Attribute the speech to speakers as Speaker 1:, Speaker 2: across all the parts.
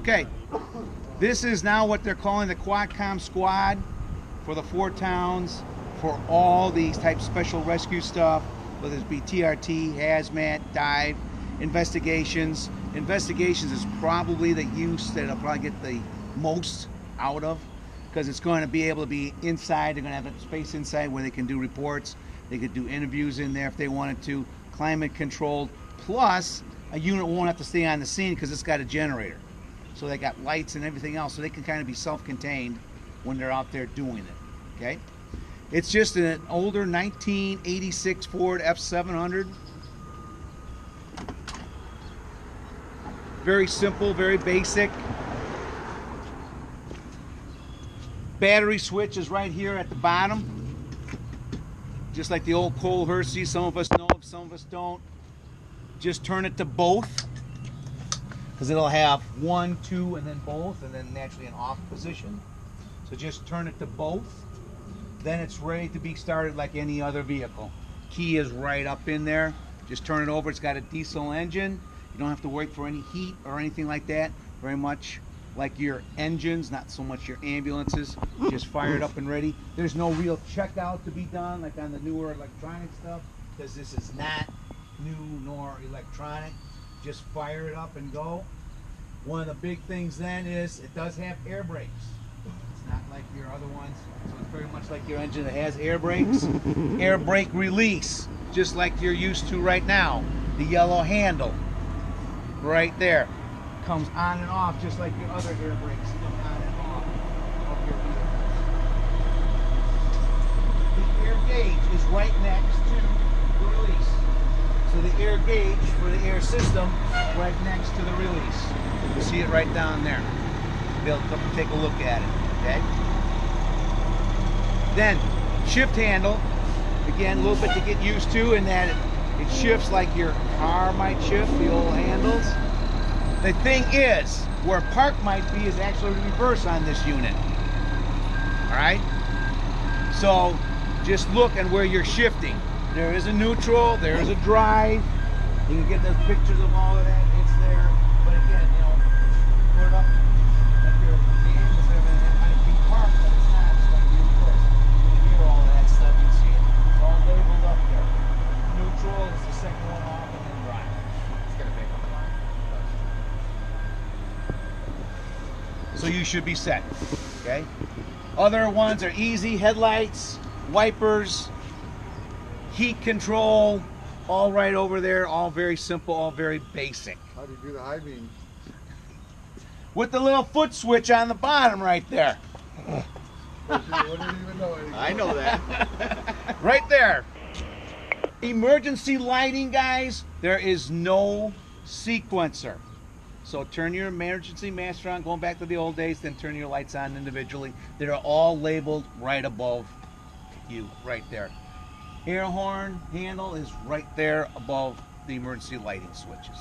Speaker 1: Okay, this is now what they're calling the Quadcom Squad for the 4 towns, for all these types of special rescue stuff, whether it be TRT, hazmat, dive, investigations. Investigations is probably the use that it'll probably get the most out of, because it's going to be able to be inside. They're going to have a space inside where they can do reports. They could do interviews in there if they wanted to. Climate controlled. Plus, a unit won't have to stay on the scene because it's got a generator. So they got lights and everything else, so they can kind of be self-contained when they're out there doing it. Okay? It's just an older 1986 Ford F700. Very simple, very basic. Battery switch is right here at the bottom. Just like the old Cole Hersey. Some of us know it, some of us don't. Just turn it to both, because it'll have 1, 2, and then both, and then naturally an off position. So just turn it to both. Then it's ready to be started like any other vehicle. Key is right up in there. Just turn it over. It's got a diesel engine. You don't have to wait for any heat or anything like that. Very much like your engines, not so much your ambulances. Just fire it up and ready. There's no real checkout to be done like on the newer electronic stuff, because this is not new nor electronic. Just fire it up and go. One of the big things then is it does have air brakes. It's not like your other ones. So it's very much like your engine that has air brakes. Air brake release, just like you're used to right now. The yellow handle right there comes on and off just like your other air brakes come on and off of your vehicle. The air gauge is right next to the release. So the air gauge for the air system right next to the release. You see it right down there. You'll be able to take a look at it. Okay. Then shift handle, again a little bit to get used to, in that it shifts like your car might shift, the old handles. The thing is, where park might be is actually reverse on this unit. Alright? So just look at where you're shifting. There is a neutral, there is a drive. You can get those pictures of all of that, it's there. But again, you know, put it up like your ambulance and everything, it might be parked, but it's not. It's like the reverse. You can hear all of that stuff, you see it. It's all labeled up there. Neutral is the second one off, and then drive. It's gonna pick up the line. So you should be set. Okay? Other ones are easy. Headlights, wipers, heat control, all right over there, all very simple, all very basic.
Speaker 2: How do you do the high beam?
Speaker 1: With the little foot switch on the bottom right there.
Speaker 2: I know that.
Speaker 1: Right there. Emergency lighting, guys, there is no sequencer. So turn your emergency master on, going back to the old days, then turn your lights on individually. They're all labeled right above you, right there. Air horn handle is right there above the emergency lighting switches.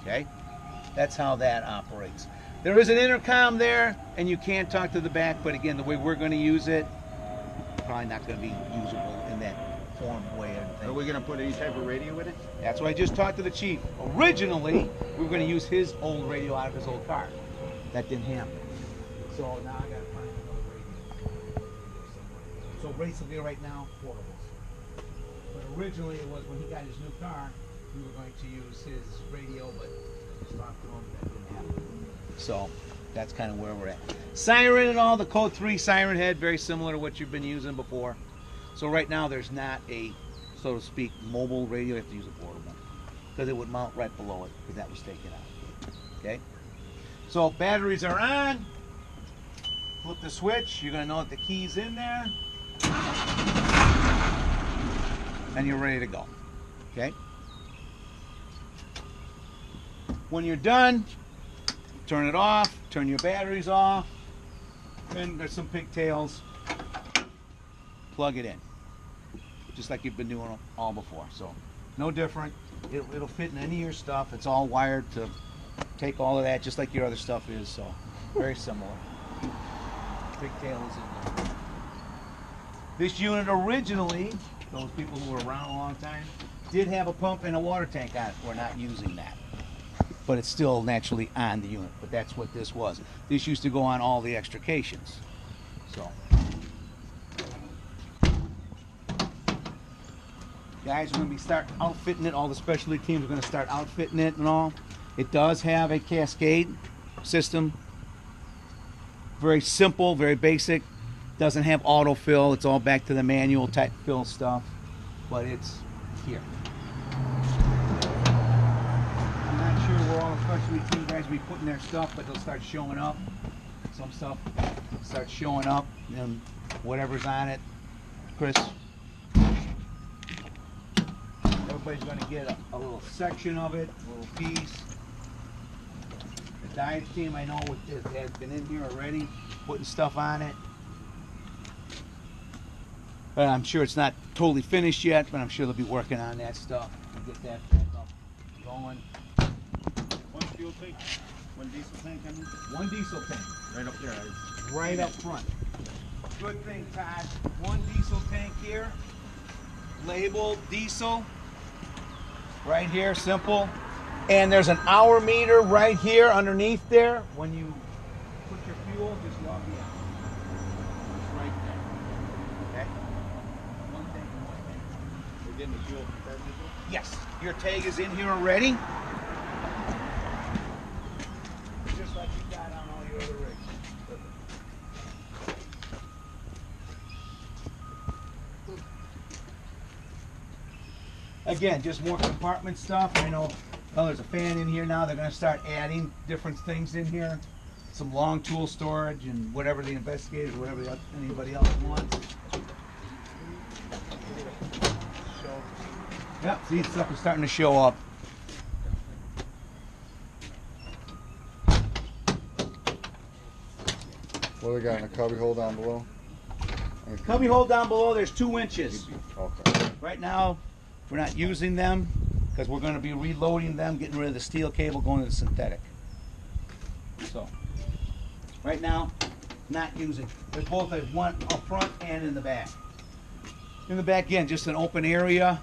Speaker 1: Okay? That's how that operates. There is an intercom there, and you can talk to the back, but again, the way we're going to use it, probably not going to be usable in that form way.
Speaker 2: Are we going to put any type of radio with it?
Speaker 1: That's what I just talked to the chief. Originally, we were going to use his old radio out of his old car. That didn't happen. So now I got to find another radio. So basically right now, portables. But originally it was when he got his new car, we were going to use his radio, but I just talked to him, that didn't happen. So that's kind of where we're at. Siren and all, the Code 3 siren head, very similar to what you've been using before. So right now there's not a, so to speak, mobile radio. You have to use a portable, because it would mount right below it, because that was taken out. Okay? So batteries are on. Flip the switch. You're going to know that the key's in there. And you're ready to go. Okay? When you're done, turn it off, turn your batteries off, and there's some pigtails. Plug it in. Just like you've been doing all before. So, no different. It'll fit in any of your stuff. It's all wired to take all of that, just like your other stuff is. So, very similar. Pigtail is in there. This unit originally, those people who were around a long time, did have a pump and a water tank on it. We're not using that. but it's still naturally on the unit. But that's what this was. This used to go on all the extrications. So, guys, we're going to be start outfitting it. All the specialty teams are going to start outfitting it and all. It does have a cascade system. Very simple, very basic. Doesn't have autofill. It's all back to the manual type fill stuff, but it's here. I'm not sure where all the specialty team guys will be putting their stuff, but they'll start showing up. Some stuff starts showing up, and whatever's on it, Chris. Everybody's going to get a little section of it, a little piece. The dive team, I know, has been in here already, putting stuff on it. But I'm sure it's not totally finished yet, but I'm sure they'll be working on that stuff to get that back up going.
Speaker 2: One fuel tank, one diesel tank, I mean?
Speaker 1: One diesel tank.
Speaker 2: Right up there.
Speaker 1: Right up front. Good thing, Todd. One diesel tank here. Labeled diesel. Right here, simple. And there's an hour meter right here underneath there. When you put your fuel, just log in. It's right there. Okay? One tank and one tank.
Speaker 2: We're getting the fuel for that diesel?
Speaker 1: Yes, your tag is in here already. Just like you got on all your other rigs. Again, just more compartment stuff. I know, oh, there's a fan in here now. They're going to start adding different things in here. Some long tool storage and whatever the investigators, whatever anybody else wants. Yep, see, stuff is starting to show up.
Speaker 2: What do we got in the cubby hole down below?
Speaker 1: Cubby hole down below, there's 2 inches.
Speaker 2: Okay.
Speaker 1: Right now, we're not using them because we're going to be reloading them, getting rid of the steel cable, going to the synthetic. So, right now, not using. They're both at one up front and in the back. In the back, again, just an open area.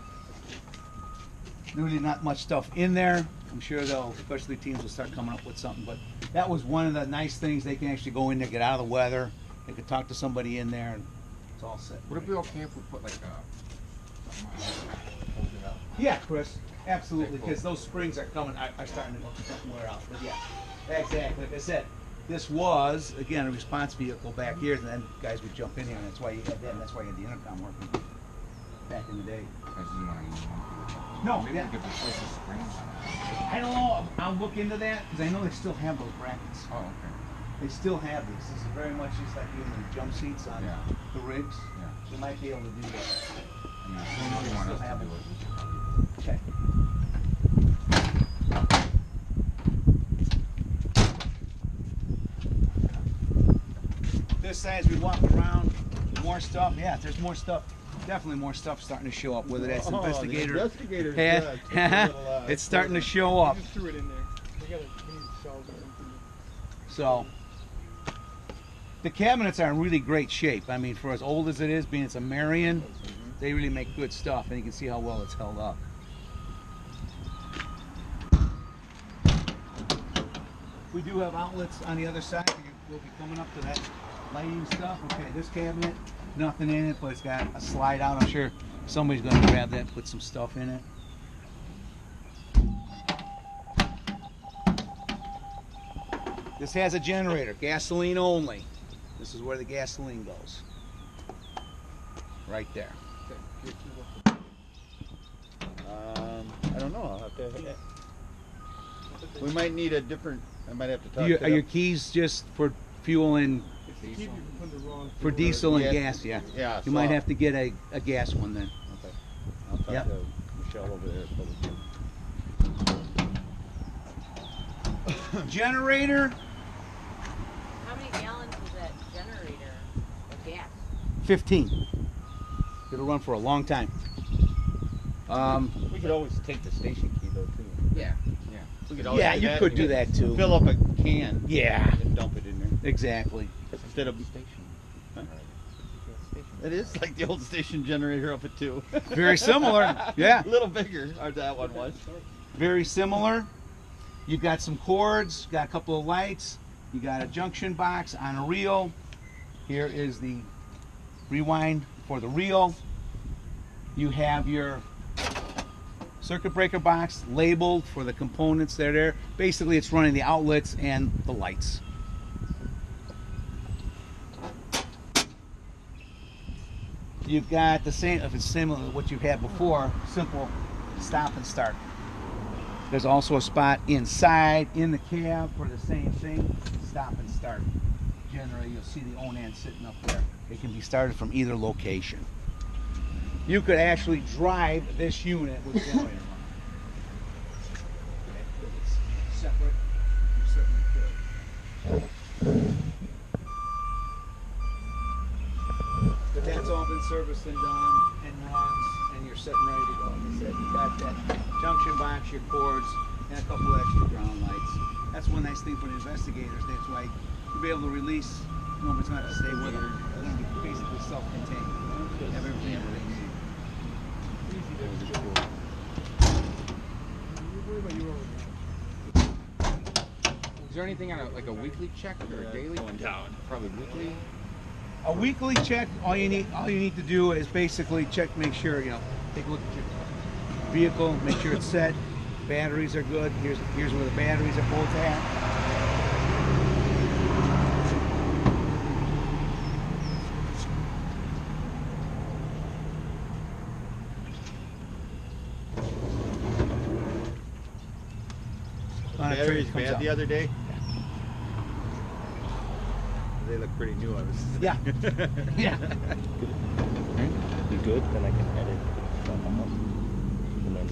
Speaker 1: Really not much stuff in there. I'm sure they'll, especially teams will start coming up with something, but that was one of the nice things. They can actually go in there, get out of the weather. They could talk to somebody in there, and it's all set.
Speaker 3: Would it be okay if we put like a hold it up?
Speaker 1: Yeah, Chris, absolutely, because those springs are coming, are starting to wear out. But yeah, exactly. Like I said, this was, again, a response vehicle back here, and then guys would jump in here, and that's why you had that, and that's why you had the intercom working back in the day.
Speaker 3: I just didn't want to move on.
Speaker 1: No,
Speaker 3: Maybe
Speaker 1: yeah.
Speaker 3: we could replace the springs on it.
Speaker 1: I don't know, I'll look into that, because I know they still have those brackets.
Speaker 3: Oh, okay.
Speaker 1: They still have these. This is very much just like using the jump seats on
Speaker 3: Yeah.
Speaker 1: the rigs.
Speaker 3: Yeah.
Speaker 1: You might be able to do that.
Speaker 3: I mean, if you want us to do it.
Speaker 1: Okay. This side, as we walk around, more stuff. Yeah, there's more stuff. Definitely more stuff starting to show up. Whether that's investigator,
Speaker 2: investigators,
Speaker 1: pad,
Speaker 2: yeah,
Speaker 1: it's starting to show up.
Speaker 4: Just threw it in there. We need shelves or something.
Speaker 1: So the cabinets are in really great shape. I mean, for as old as it is, being it's a Marion, they really make good stuff, and you can see how well it's held up. We do have outlets on the other side. We'll be coming up to that lighting stuff. Okay, this cabinet, nothing in it, but it's got a slide out. I'm sure somebody's going to grab that and put some stuff in it. This has a generator, gasoline only. This is where the gasoline goes. Right there.
Speaker 2: I don't know. I'll have to. We might need a different. I might have to talk.
Speaker 1: Are your keys just for fuel and
Speaker 4: If you keep it from the wrong
Speaker 1: for
Speaker 4: fuel,
Speaker 1: diesel and
Speaker 2: Yes.
Speaker 1: gas? Yeah.
Speaker 2: Yeah.
Speaker 1: You might have to get a gas one then.
Speaker 2: Okay. I'll talk
Speaker 1: Yep.
Speaker 2: to Michelle over there.
Speaker 1: Generator,
Speaker 5: How many gallons is that generator of gas?
Speaker 1: 15. It'll run for a long time.
Speaker 2: We could always take the station key though too.
Speaker 3: Yeah.
Speaker 2: We could always
Speaker 1: Yeah, you could do that too.
Speaker 2: Fill up a can.
Speaker 1: Yeah.
Speaker 2: And dump it in there
Speaker 1: Exactly.
Speaker 2: instead of.
Speaker 3: Station.
Speaker 2: Huh?
Speaker 3: Station.
Speaker 2: It is like the old station generator up at 2.
Speaker 1: Very similar. Yeah.
Speaker 2: A little bigger, or that one was.
Speaker 1: Very similar. You got some cords, got a couple of lights, you got a junction box on a reel. Here is the rewind for the reel. You have your circuit breaker box labeled for the components that are there. Basically, it's running the outlets and the lights. You've got the same, if it's similar to what you've had before, simple stop and start. There's also a spot inside in the cab for the same thing, stop and start. Generally, you'll see the Onan sitting up there. It can be started from either location. You could actually drive this unit with generator running. Okay, 'cause it's separate. You certainly could. But that's all been serviced and done and runs, and you're sitting ready to go. Like I said, you got that junction box, your cords, and a couple extra ground lights. That's one nice thing for the investigators. That's why you'll be able to release. Nobody's going to have to stay with her. It's going to be basically self-contained. Have everything that they need.
Speaker 3: Is there anything on like a weekly check or a daily?
Speaker 2: Going down.
Speaker 3: Probably weekly.
Speaker 1: A weekly check. All you need to do is basically check, make sure take a look at your vehicle, make sure it's set. Batteries are good. Here's where the batteries are both at.
Speaker 2: Batteries
Speaker 1: Comes
Speaker 2: bad
Speaker 1: out.
Speaker 2: the other day. They look pretty new. I was.
Speaker 1: Yeah. Yeah.
Speaker 6: Be good, then I can edit. And then